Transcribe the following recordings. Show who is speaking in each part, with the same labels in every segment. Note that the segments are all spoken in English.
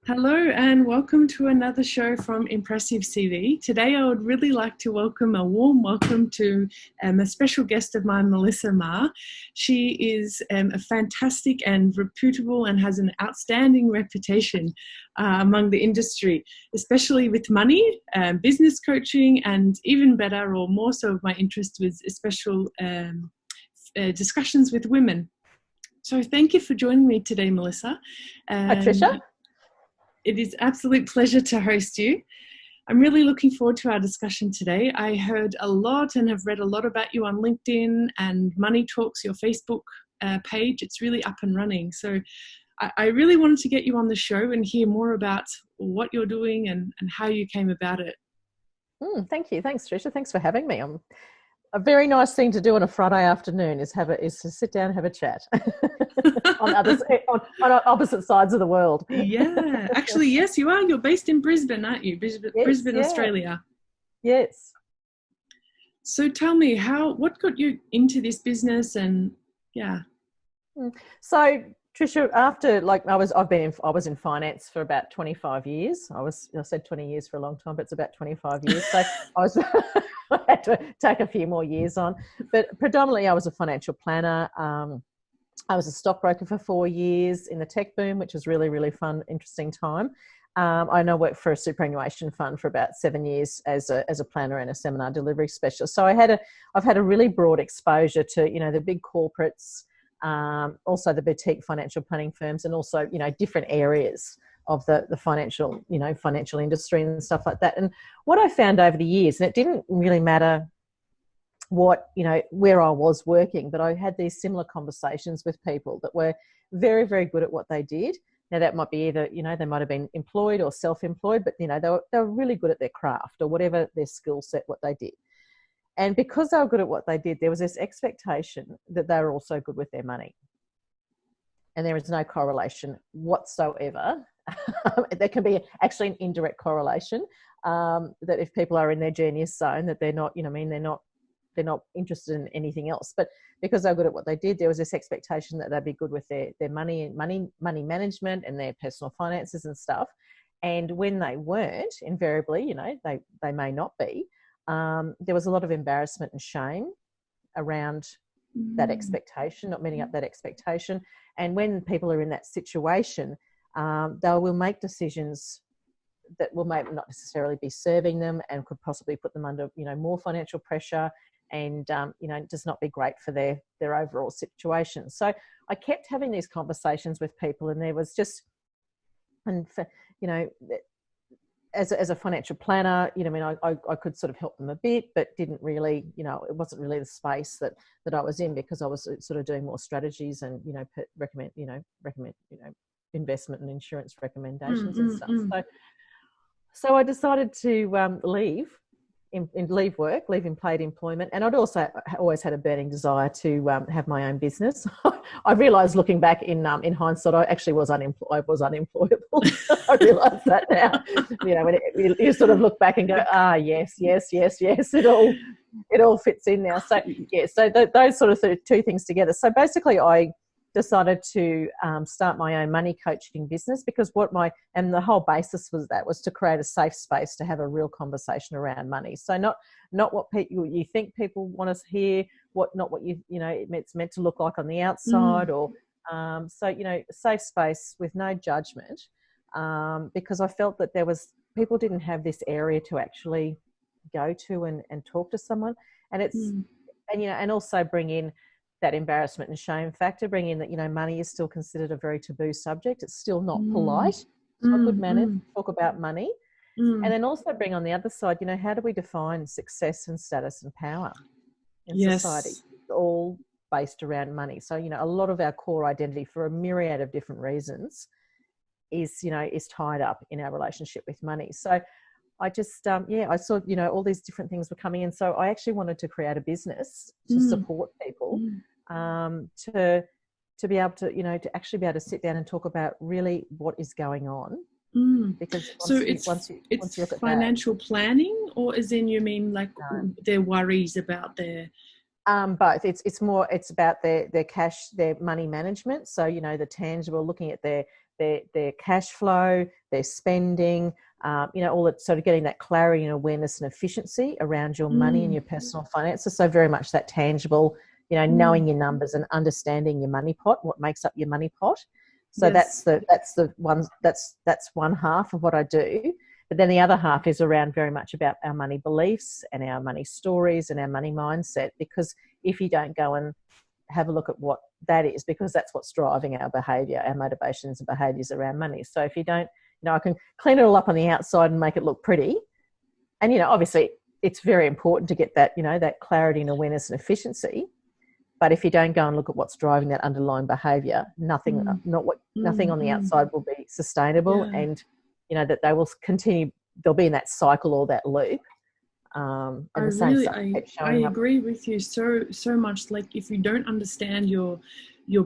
Speaker 1: Hello and welcome to another show from Impressive CV. Today I would really like to welcome a warm welcome to a special guest of mine, Melessa. She is a fantastic and reputable and has an outstanding reputation among the industry, especially with money, business coaching, and even better or more so of my interest with special discussions with women. So thank you for joining me today, Melessa.
Speaker 2: Hi, Tricia.
Speaker 1: It is an absolute pleasure to host you. I'm really looking forward to our discussion today. I heard a lot and have read a lot about you on LinkedIn and Money Talks, your Facebook page. It's really up and running. So I really wanted to get you on the show and hear more about what you're doing and how you came about it.
Speaker 2: Thank you. Thanks, Tricia. Thanks for having me. A very nice thing to do on a Friday afternoon is to sit down and have a chat on opposite sides of the world.
Speaker 1: Yeah, actually, yes, you are. You're based in Brisbane, aren't you? Brisbane, yeah. Australia.
Speaker 2: Yes.
Speaker 1: So tell me, what got you into this business? And yeah.
Speaker 2: So Tricia, after I was in finance for about 25 years. I said 20 years for a long time, but it's about 25 years. So I had to take a few more years on, but predominantly I was a financial planner. I was a stockbroker for 4 years in the tech boom, which was really, really fun, interesting time. I now work for a superannuation fund for about 7 years as a planner and a seminar delivery specialist. So I've had a really broad exposure to, the big corporates, also the boutique financial planning firms, and also, different areas of the financial industry and stuff like that. And what I found over the years, and it didn't really matter where I was working, but I had these similar conversations with people that were very, very good at what they did. Now that might be either, they might have been employed or self-employed, but, they were really good at their craft or whatever their skill set, what they did. And because they were good at what they did, there was this expectation that they were also good with their money. And there is no correlation whatsoever. There can be actually an indirect correlation, that if people are in their genius zone, that they're not, they're not interested in anything else. But because they're good at what they did, there was this expectation that they'd be good with their money management and their personal finances and stuff. And when they weren't, invariably, they may not be. There was a lot of embarrassment and shame around that expectation, not meeting up that expectation. And when people are in that situation, they will make decisions that will maybe not necessarily be serving them and could possibly put them under, more financial pressure and, just not be great for their overall situation. So I kept having these conversations with people, and there was just, as a financial planner, I could sort of help them a bit, but didn't really, it wasn't really the space that I was in, because I was sort of doing more strategies and, recommend investment and insurance recommendations and stuff. So I decided to leave work, leave paid employment, and I'd also always had a burning desire to have my own business. I realised, looking back in hindsight, I actually was unemployable. I realise that now. When you sort of look back and go, yes, it all fits in now. So yeah, so those sort of two things together. So basically, I decided to start my own money coaching business, because the whole basis was to create a safe space to have a real conversation around money. So not what you think people want to hear, not what it's meant to look like on the outside, or safe space with no judgment, because I felt that people didn't have this area to actually go to and talk to someone, and and also bring in that embarrassment and shame factor, bring in that, money is still considered a very taboo subject. It's still not polite. It's not good manners to talk about money. And then also bring on the other side, how do we define success and status and power in society? It's all based around money. So, a lot of our core identity, for a myriad of different reasons, is tied up in our relationship with money. So I just, I saw, all these different things were coming in. So I actually wanted to create a business to support people, to be able to, to actually be able to sit down and talk about really what is going on. Because
Speaker 1: once you look at financial planning, or as in, you mean like their worries about their
Speaker 2: Both. It's about their cash, their money management. So, you know, the tangible, looking at their cash flow, their spending, you know, all that, sort of getting that clarity and awareness and efficiency around your money and your personal finances. So very much that tangible, you know, knowing your numbers and understanding your money pot, what makes up your money pot. So that's one half of what I do. But then the other half is around very much about our money beliefs and our money stories and our money mindset. Because if you don't go and have a look at what that is, because that's what's driving our behaviour, our motivations and behaviours around money. So if you don't, you know, I can clean it all up on the outside and make it look pretty. And, you know, obviously it's very important to get that, you know, that clarity and awareness and efficiency. But if you don't go and look at what's driving that underlying behaviour, nothing on the outside will be sustainable, and, you know, that they will continue, they'll be in that cycle or that loop. And
Speaker 1: I agree with you so much. Like, if you don't understand your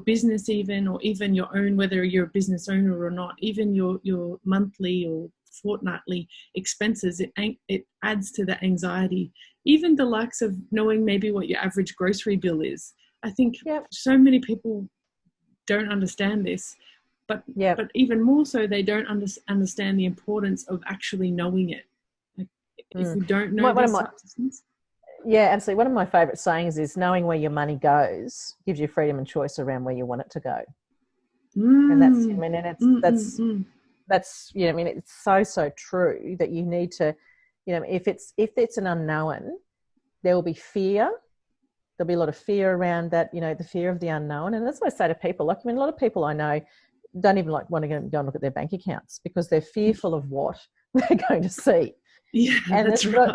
Speaker 1: business, or even your own, whether you're a business owner or not, even your monthly or fortnightly expenses, it adds to the anxiety. Even the likes of knowing maybe what your average grocery bill is. I think so many people don't understand this, but even more so, they don't understand the importance of actually knowing it. Like, if you don't know these types of things.
Speaker 2: Yeah, absolutely. One of my favourite sayings is, knowing where your money goes gives you freedom and choice around where you want it to go. And that's, I mean, that's, you know, I mean, it's so true that you need to, you know, if it's an unknown, there will be fear. There'll be a lot of fear around that, you know, the fear of the unknown. And that's what I say to people. Like, I mean, a lot of people I know don't even want to go and look at their bank accounts because they're fearful of what they're going to see.
Speaker 1: Yeah,
Speaker 2: and
Speaker 1: that's right.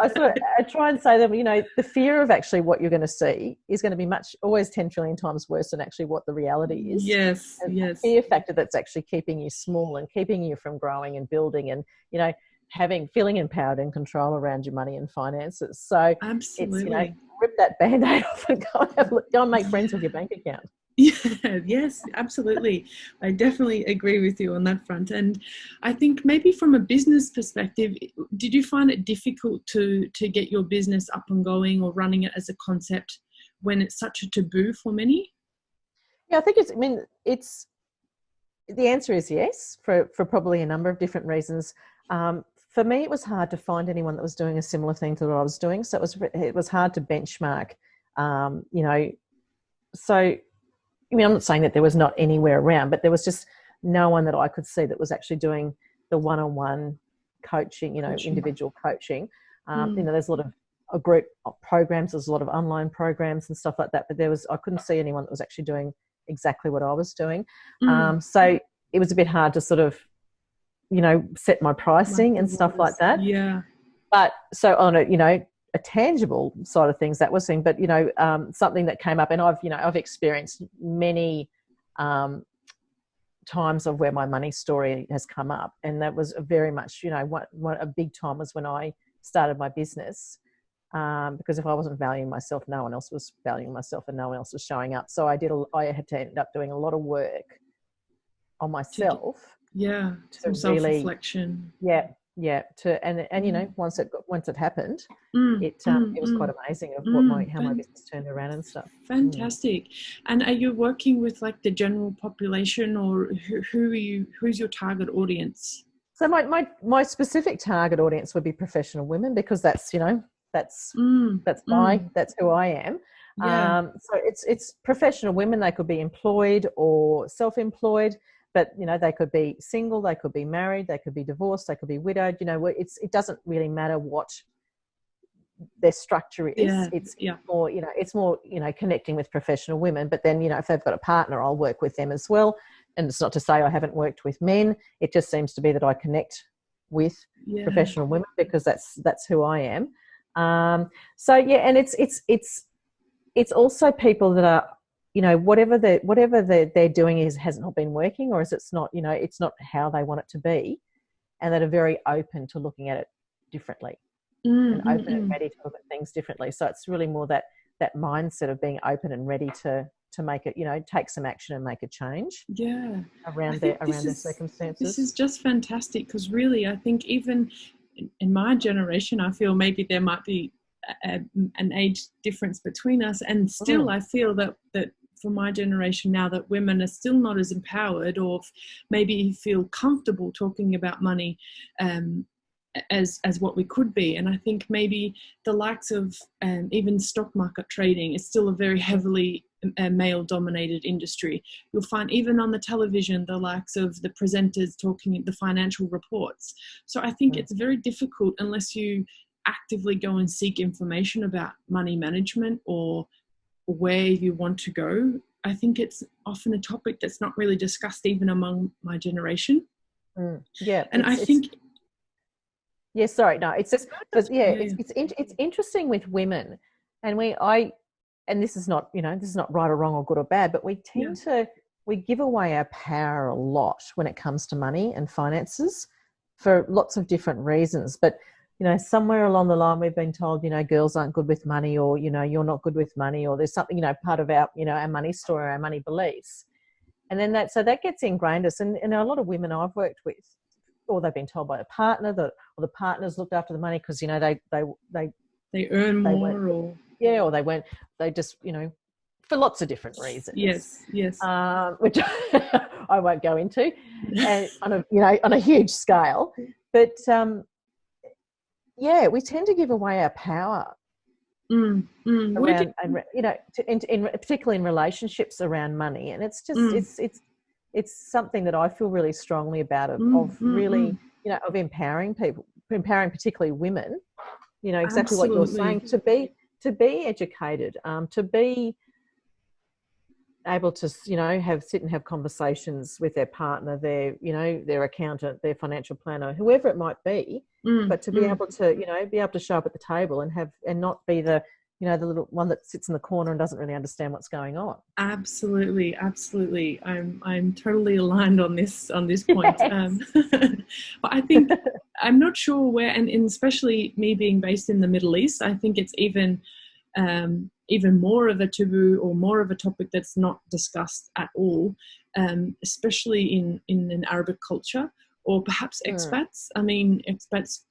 Speaker 2: I try and say that, you know, the fear of actually what you're going to see is going to be always 10 trillion times worse than actually what the reality is.
Speaker 1: Yes,
Speaker 2: and
Speaker 1: yes.
Speaker 2: The fear factor that's actually keeping you small and keeping you from growing and building and, you know, feeling empowered and control around your money and finances. So
Speaker 1: absolutely,
Speaker 2: it's, you know, rip that Band-Aid off and go and make friends with your bank account.
Speaker 1: Yeah, yes, absolutely. I definitely agree with you on that front. And I think maybe from a business perspective, did you find it difficult to get your business up and going or running it as a concept when it's such a taboo for many?
Speaker 2: Yeah, I think the answer is yes, for probably a number of different reasons. For me, it was hard to find anyone that was doing a similar thing to what I was doing. So it was hard to benchmark, you know. So, I mean, I'm not saying that there was not anywhere around, but there was just no one that I could see that was actually doing the one-on-one coaching, you know, individual coaching. You know, there's a lot of group programs, there's a lot of online programs and stuff like that, but I couldn't see anyone that was actually doing exactly what I was doing. So it was a bit hard to sort of, you know, set my pricing and stuff like that.
Speaker 1: Yeah.
Speaker 2: But so on a, you know, a tangible side of things, that was thing. But, you know, something that came up, and I've experienced many times of where my money story has come up, and that was very much, you know, a big time was when I started my business, because if I wasn't valuing myself, no one else was valuing myself, and no one else was showing up. So I had to end up doing a lot of work on myself.
Speaker 1: Some self-reflection.
Speaker 2: And you know, once it happened, it was quite amazing of how my business turned around and stuff.
Speaker 1: Fantastic. And are you working with like the general population, or who's your target audience?
Speaker 2: So my specific target audience would be professional women, because that's, you know, that's who I am. So it's professional women. They could be employed or self-employed. But, you know, they could be single, they could be married, they could be divorced, they could be widowed. You know, it doesn't really matter what their structure is. It's more, you know, connecting with professional women. But then, you know, if they've got a partner, I'll work with them as well. And it's not to say I haven't worked with men. It just seems to be that I connect with professional women because that's who I am. And it's also people that are, you know, whatever they're doing has not been working, or it's not, you know, it's not how they want it to be, and that are very open to looking at it differently and open and ready to look at things differently. So it's really more that mindset of being open and ready to make it, you know, take some action and make a change around their circumstances.
Speaker 1: This is just fantastic, because really I think even in my generation, I feel maybe there might be an age difference between us, and still I feel that for my generation now, that women are still not as empowered, or maybe feel comfortable talking about money as what we could be. And I think maybe the likes of even stock market trading is still a very heavily male-dominated industry. You'll find even on the television the likes of the presenters talking the financial reports. So I think it's very difficult unless you actively go and seek information about money management or where you want to go. I think it's often a topic that's not really discussed even among my generation.
Speaker 2: Yeah,
Speaker 1: and I think.
Speaker 2: Yeah, sorry, no, it's just because it's interesting with women, and and this is not right or wrong or good or bad, but we tend to give away our power a lot when it comes to money and finances for lots of different reasons. But somewhere along the line, we've been told, girls aren't good with money, or, you're not good with money, or there's something, part of our, our money story, our money beliefs. And then that gets ingrained us. And a lot of women I've worked with, or they've been told by a partner or the partners looked after the money because,
Speaker 1: they earn more,
Speaker 2: or they just, for lots of different reasons.
Speaker 1: Yes.
Speaker 2: Which I won't go into on a huge scale. But, we tend to give away our power around, particularly in relationships around money, and it's just it's something that I feel really strongly about of really of empowering people, empowering particularly women. Exactly what you're saying, to be educated, to be able to sit and have conversations with their partner, their accountant, their financial planner, whoever it might be, but to be able to show up at the table and not be the the little one that sits in the corner and doesn't really understand what's going on.
Speaker 1: Absolutely. I'm totally aligned on this point.
Speaker 2: Yes.
Speaker 1: But I think I'm not sure where, and especially me being based in the Middle East, I think it's even more of a taboo or more of a topic that's not discussed at all, especially in an Arabic culture, or perhaps expats. I mean, expats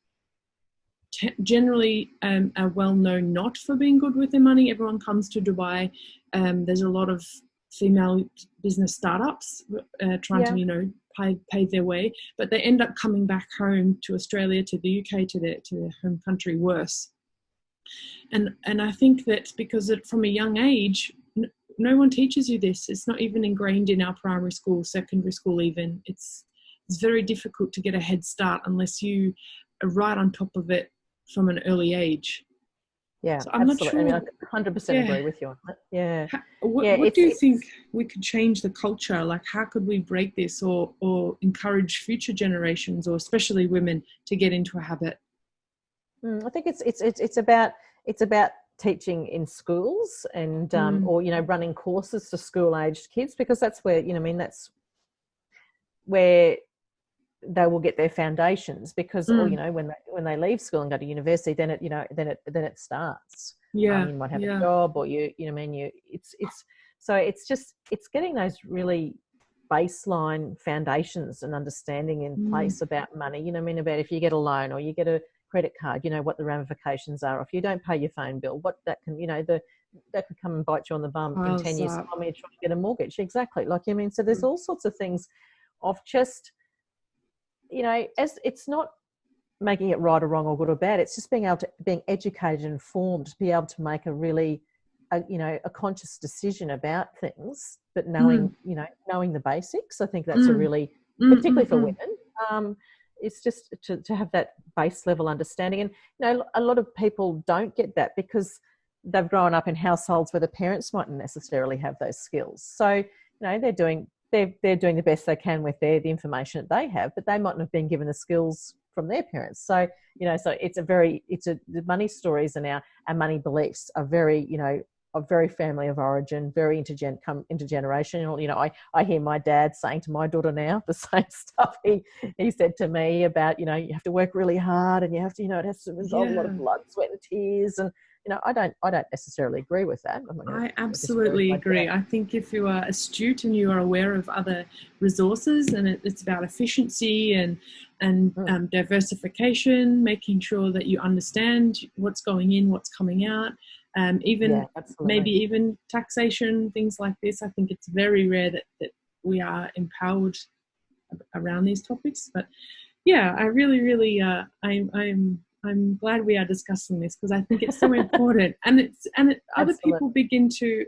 Speaker 1: generally are well known not for being good with their money. Everyone comes to Dubai. There's a lot of female business startups trying to pave their way, but they end up coming back home to Australia, to the UK, to their home country worse. And I think that because from a young age, no one teaches you this. It's not even ingrained in our primary school, secondary school even. It's very difficult to get a head start unless you are right on top of it from an early age.
Speaker 2: Yeah,
Speaker 1: so I'm
Speaker 2: absolutely.
Speaker 1: not sure.
Speaker 2: I 100% agree with you on that. Yeah.
Speaker 1: What do you think we could change the culture? Like, how could we break this or encourage future generations, or especially women, to get into a habit?
Speaker 2: I think it's about teaching in schools and or running courses for school-aged kids, because that's where that's where they will get their foundations, because when they leave school and go to university, then it starts. You might have a job, or it's getting those really baseline foundations and understanding in place about money. About if you get a loan or you get a credit card, what the ramifications are. If you don't pay your phone bill, what that can that could come and bite you on the bum in 10 years time when you're trying to get a mortgage. Exactly. So there's all sorts of things of just as it's not making it right or wrong or good or bad, it's just being educated and informed to be able to make a conscious decision about things, but knowing the basics. I think that's a really, particularly for women, it's just to have that base level understanding. And a lot of people don't get that because they've grown up in households where the parents mightn't necessarily have those skills. So they're doing the best they can with the information that they have, but they mightn't have been given the skills from their parents. So the money stories and our money beliefs are very family of origin, very intergenerational. I hear my dad saying to my daughter now the same stuff he said to me about, you have to work really hard, and you have to, it has to involve a lot of blood, sweat and tears. And, I don't necessarily agree with that.
Speaker 1: I absolutely agree. I think if you are astute and you are aware of other resources, and it's about efficiency and diversification, making sure that you understand what's going in, what's coming out, maybe even taxation, things like this. I think it's very rare that we are empowered around these topics. But yeah, I really, I'm glad we are discussing this, because I think it's so important, and other people begin to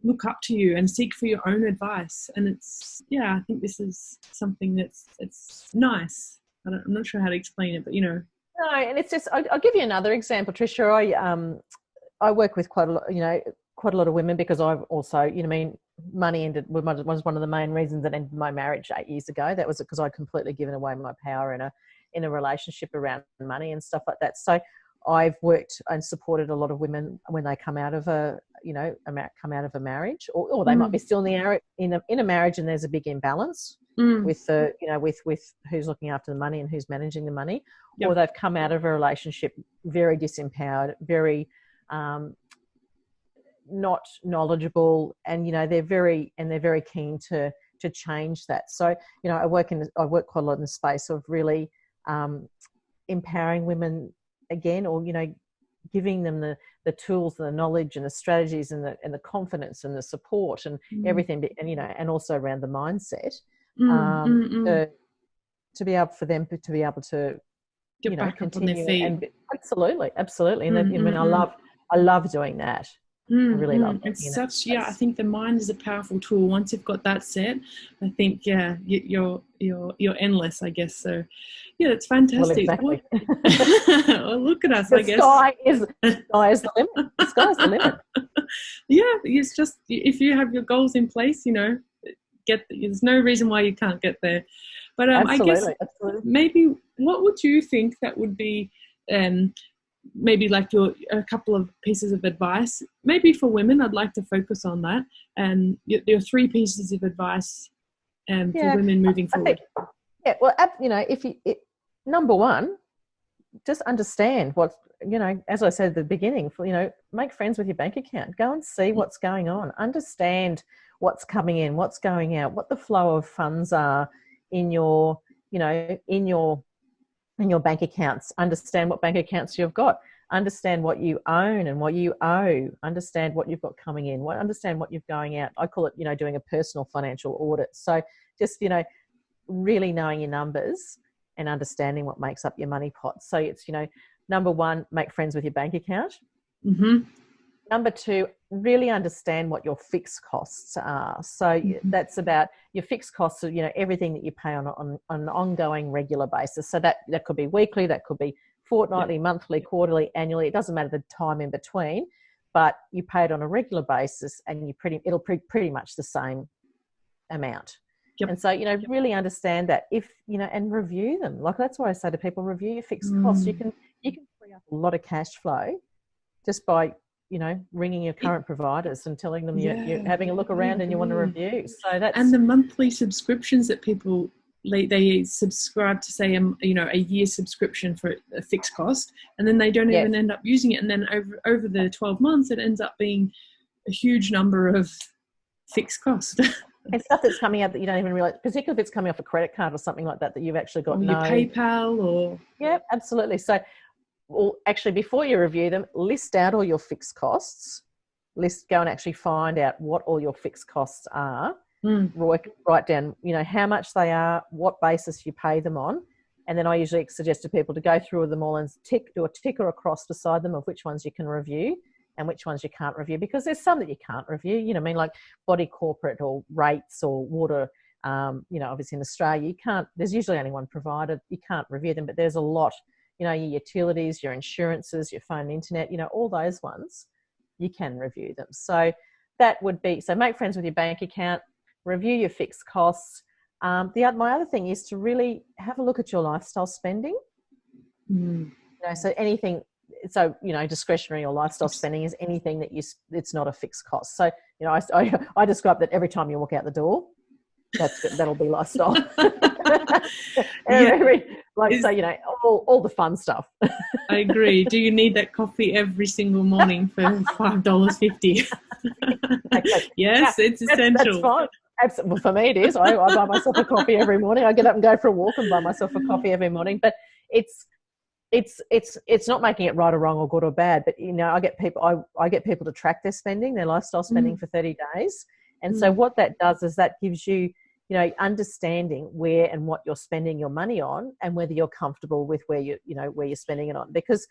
Speaker 1: look up to you and seek for your own advice, and I think this is something it's nice. I'm not sure how to explain it, but
Speaker 2: No, and it's just I'll give you another example, Tricia. I work with quite a lot of women, because I've also, money was one of the main reasons that ended my marriage 8 years ago. That was because I'd completely given away my power in a relationship around money and stuff like that. So I've worked and supported a lot of women when they come out of a marriage, or they might be still in a marriage, and there's a big imbalance with with who's looking after the money and who's managing the money, or they've come out of a relationship very disempowered, very not knowledgeable, and they're very keen to change that. So I work quite a lot in the space of really empowering women again, or giving them the tools and the knowledge and the strategies and the confidence and the support and everything, and and also around the mindset to be able for them to be able to
Speaker 1: get back up on their feet.
Speaker 2: And absolutely, and I love doing that. I really love it.
Speaker 1: It's such, I think the mind is a powerful tool. Once you've got that set, I think, you're endless, I guess. So, yeah, it's fantastic.
Speaker 2: Well, exactly.
Speaker 1: Well, look at us,
Speaker 2: the
Speaker 1: I guess.
Speaker 2: Sky is the limit. The sky's the limit.
Speaker 1: Yeah, it's just, if you have your goals in place, there's no reason why you can't get there. But I guess maybe, what would you think that would be maybe like a couple of pieces of advice, maybe for women? I'd like to focus on that, and your 3 pieces of advice for women moving forward.
Speaker 2: Number one, just understand what, as I said at the beginning, make friends with your bank account. Go and see what's going on. Understand what's coming in, what's going out, what the flow of funds are in your bank accounts. Understand what bank accounts you've got. Understand what you own and what you owe. Understand what you've got coming in. Understand what you've going out. I call it, doing a personal financial audit. So just, really knowing your numbers and understanding what makes up your money pot. So it's, number one, make friends with your bank account. Number 2, really understand what your fixed costs are. So that's about your fixed costs of, everything that you pay on an ongoing regular basis. So that could be weekly, that could be fortnightly, monthly, quarterly, annually. It doesn't matter the time in between, but you pay it on a regular basis, and it'll pretty much the same amount. And so, really understand that, and review them. Like, that's why I say to people, review your fixed costs. You can free up a lot of cash flow just by, ringing your current providers and telling them you're having a look around and you want to review. So that's,
Speaker 1: and the monthly subscriptions that people, they subscribe to, say, a year subscription for a fixed cost, and then they don't even end up using it. And then over the 12 months, it ends up being a huge number of fixed cost.
Speaker 2: And stuff that's coming out that you don't even realize, particularly if it's coming off a credit card or something like that you've actually got
Speaker 1: your PayPal or...
Speaker 2: Yeah, absolutely. So, actually, before you review them, list out all your fixed costs. Go and actually find out what all your fixed costs are. Write down, how much they are, what basis you pay them on. And then I usually suggest to people to go through them all and do a tick or a cross beside them of which ones you can review and which ones you can't review, because there's some that you can't review, like body corporate or rates or water. Obviously in Australia, there's usually only one provider. You can't review them, but there's a lot, your utilities, your insurances, your phone, internet, all those ones, you can review them. So that would be, make friends with your bank account, review your fixed costs. My other thing is to really have a look at your lifestyle spending. So anything, discretionary or lifestyle spending is anything that it's not a fixed cost. So, I describe that every time you walk out the door, that'll be lifestyle. So, you know, all the fun stuff.
Speaker 1: I agree. Do you need that coffee every single morning for $5.50? Yes, it's essential.
Speaker 2: That's fine. Absolutely. Well, for me, it is. I buy myself a coffee every morning. I get up and go for a walk and buy myself a coffee every morning. But it's not making it right or wrong or good or bad. But you know, I get people to track their spending, their lifestyle spending for 30 days. And so what that does is that gives you, you know, understanding where and what you're spending your money on, and whether you're comfortable with where you're spending it on. Because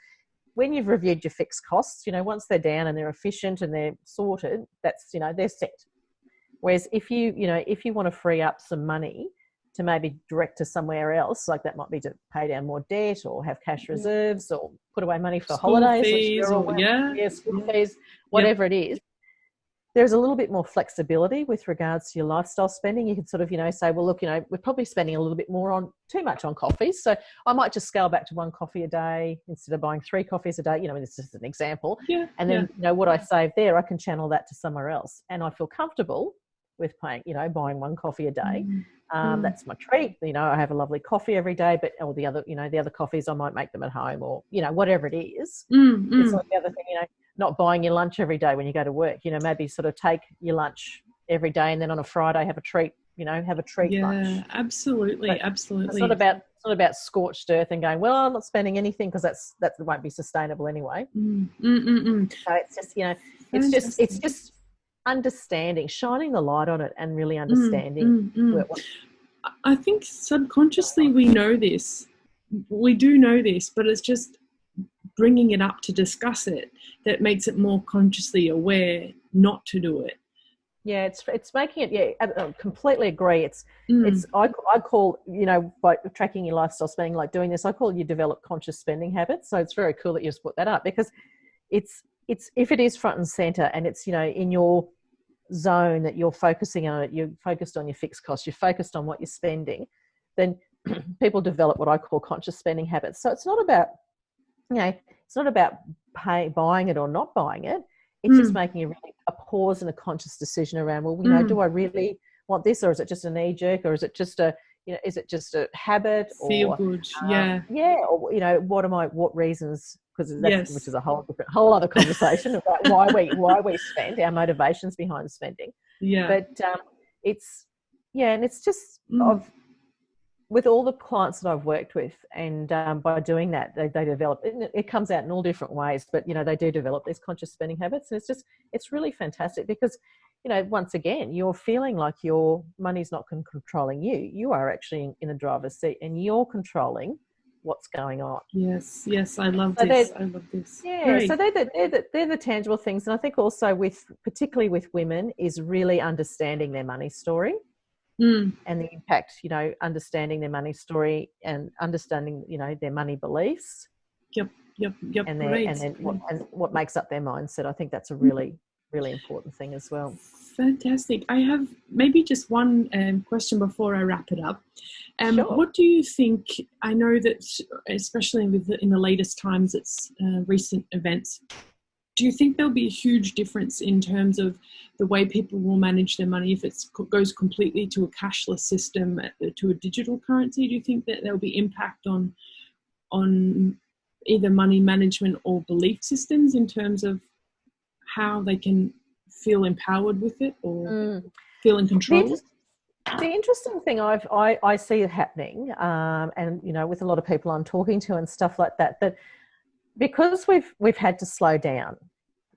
Speaker 2: when you've reviewed your fixed costs, you know, once they're down and they're efficient and they're sorted, that's, you know, they're set. Whereas if you want to free up some money to maybe direct to somewhere else, like that might be to pay down more debt or have cash reserves or put away money for
Speaker 1: school
Speaker 2: holidays,
Speaker 1: fees,
Speaker 2: school fees, whatever it is, there's a little bit more flexibility with regards to your lifestyle spending. You can sort of, you know, say, well, look, you know, we're probably spending a little bit too much on coffees. So I might just scale back to 1 coffee a day instead of buying 3 coffees a day. You know, this is just an example.
Speaker 1: Yeah.
Speaker 2: And then, you know, what I save there, I can channel that to somewhere else. And I feel comfortable with buying 1 coffee a day. That's my treat. You know, I have a lovely coffee every day, but all the other coffees, I might make them at home or, you know, whatever it is. It's like the other thing, you know, not buying your lunch every day when you go to work, you know, maybe sort of take your lunch every day and then on a Friday have a treat lunch.
Speaker 1: Yeah, absolutely.
Speaker 2: It's not about scorched earth and going, well, I'm not spending anything because that won't be sustainable anyway. So it's just, you know, it's just understanding, shining the light on it and really understanding.
Speaker 1: I think subconsciously we know this. We do know this, but it's just bringing it up to discuss it that makes it more consciously aware not to do it.
Speaker 2: Yeah, it's making it. Yeah, I completely agree. I call, you know, by tracking your lifestyle spending, like doing this, I call you develop conscious spending habits. So it's very cool that you just put that up, because it's if it is front and center and it's, you know, in your zone that you're focusing on it, you're focused on your fixed costs, you're focused on what you're spending, then people develop what I call conscious spending habits. So it's not about, you know, it's not about buying it or not buying it. It's just making a pause and a conscious decision around, well, you know, do I really want this, or is it just a knee jerk, or is it just a habit, or
Speaker 1: feel good?
Speaker 2: Or, you know, what reasons? Because which is a whole other conversation about why we spend, our motivations behind spending.
Speaker 1: Yeah.
Speaker 2: But it's just with all the clients that I've worked with, and by doing that, they develop. It comes out in all different ways, but you know, they do develop these conscious spending habits, and it's really fantastic because, you know, once again, you're feeling like your money's not controlling you. You are actually in the driver's seat, and you're controlling what's going on.
Speaker 1: Yes, I love this.
Speaker 2: Yeah,
Speaker 1: Great.
Speaker 2: so they're the tangible things, and I think also particularly with women is really understanding their money story. And the impact, you know, understanding their money story and understanding, you know, their money beliefs.
Speaker 1: Yep.
Speaker 2: And what makes up their mindset. I think that's a really, really important thing as well.
Speaker 1: Fantastic. I have maybe just one question before I wrap it up.
Speaker 2: Sure.
Speaker 1: What do you think? I know that, especially in the latest times, it's recent events. Do you think there'll be a huge difference in terms of the way people will manage their money if it goes completely to a cashless system, to a digital currency? Do you think that there'll be impact on either money management or belief systems in terms of how they can feel empowered with it or feel in control?
Speaker 2: The interesting thing I see happening, and you know, with a lot of people I'm talking to and stuff like that, that because we've had to slow down,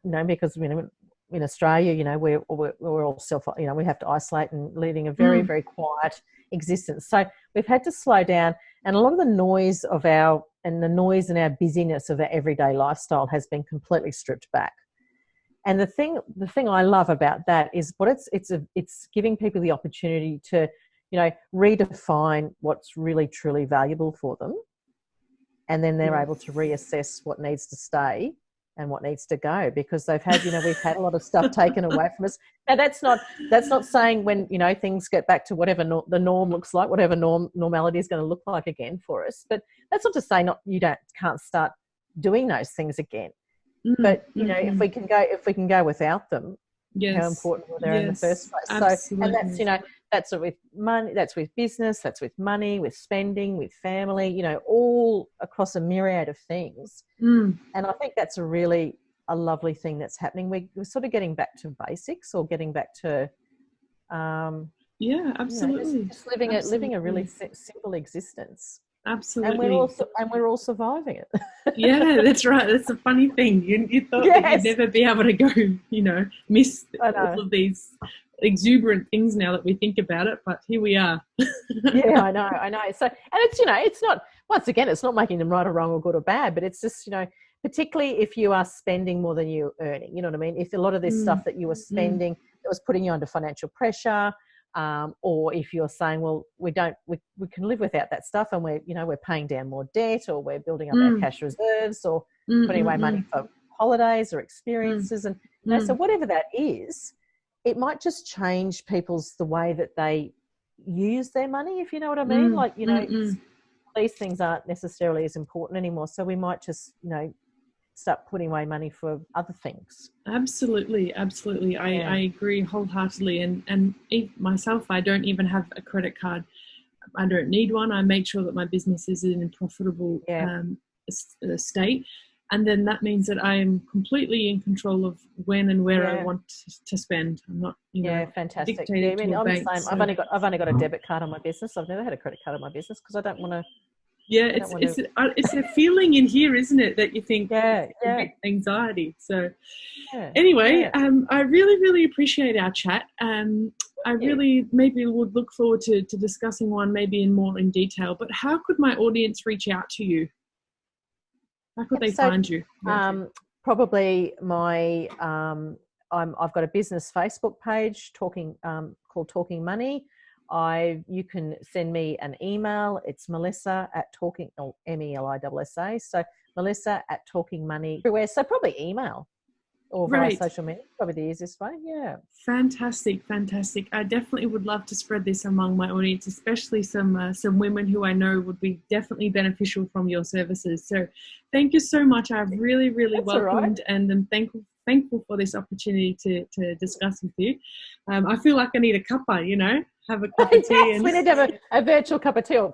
Speaker 2: you know, because, you know, in Australia, you know, we're all you know, we have to isolate and leading a very, very quiet existence. So we've had to slow down, and a lot of the noise and our busyness of our everyday lifestyle has been completely stripped back. And the thing I love about that is it's giving people the opportunity to, you know, redefine what's really truly valuable for them. And then they're able to reassess what needs to stay and what needs to go, because we've had a lot of stuff taken away from us. Now that's not saying when, you know, things get back to whatever the norm looks like, whatever normality is going to look like again for us. But that's not to say can't start doing those things again. But you know, if we can go without them, how important were they in the first place?
Speaker 1: Absolutely.
Speaker 2: So, and that's, you know, That's with money, that's with business, that's with money, with spending, with family, you know, all across a myriad of things. And I think that's a lovely thing that's happening. We're sort of getting back to basics, or getting back to
Speaker 1: yeah, absolutely,
Speaker 2: you know, just living a really simple existence.
Speaker 1: Absolutely.
Speaker 2: And we're all surviving it.
Speaker 1: Yeah, that's right. That's a funny thing. You thought that you'd never be able to go, you know, miss all of these exuberant things now that we think about it, but here we are.
Speaker 2: Yeah, I know. So, and it's, you know, it's not, once again, it's not making them right or wrong or good or bad, but it's just, you know, particularly if you are spending more than you're earning, you know what I mean? If a lot of this stuff that you were spending that was putting you under financial pressure, or if you're saying, well, we can live without that stuff, and we're paying down more debt, or we're building up our cash reserves, or putting away money for holidays or experiences, and you know, so whatever that is, it might just change the way that they use their money, if you know what I mean. Like, you know, these things aren't necessarily as important anymore, so we might just, you know, start putting away money for other things.
Speaker 1: Absolutely. I agree wholeheartedly. And myself, I don't even have a credit card. I don't need one. I make sure that my business is in a profitable state. And then that means that I am completely in control of when and where I want to spend. I'm not, you know,
Speaker 2: fantastic. Yeah, I mean, I'm the same. So. I've only got a debit card on my business. I've never had a credit card on my business because I don't want to.
Speaker 1: Yeah, it's a feeling in here, isn't it, that you think anxiety. So anyway, I really, really appreciate our chat. I really maybe would look forward to discussing one maybe more in detail. But how could my audience reach out to you? How could they find you?
Speaker 2: Probably I've got a business Facebook page called Talking Money. You can send me an email. It's Melessa at Talking, or Melissa. So Melessa at Talking Money everywhere. So probably email or via social media. Probably the easiest way. Yeah.
Speaker 1: Fantastic. I definitely would love to spread this among my audience, especially some women who I know would be definitely beneficial from your services. So thank you so much. I've really, really welcomed and am thankful for this opportunity to discuss with you. I feel like I need a cuppa, you know, have a cup of tea.
Speaker 2: We need to have a virtual cup of tea or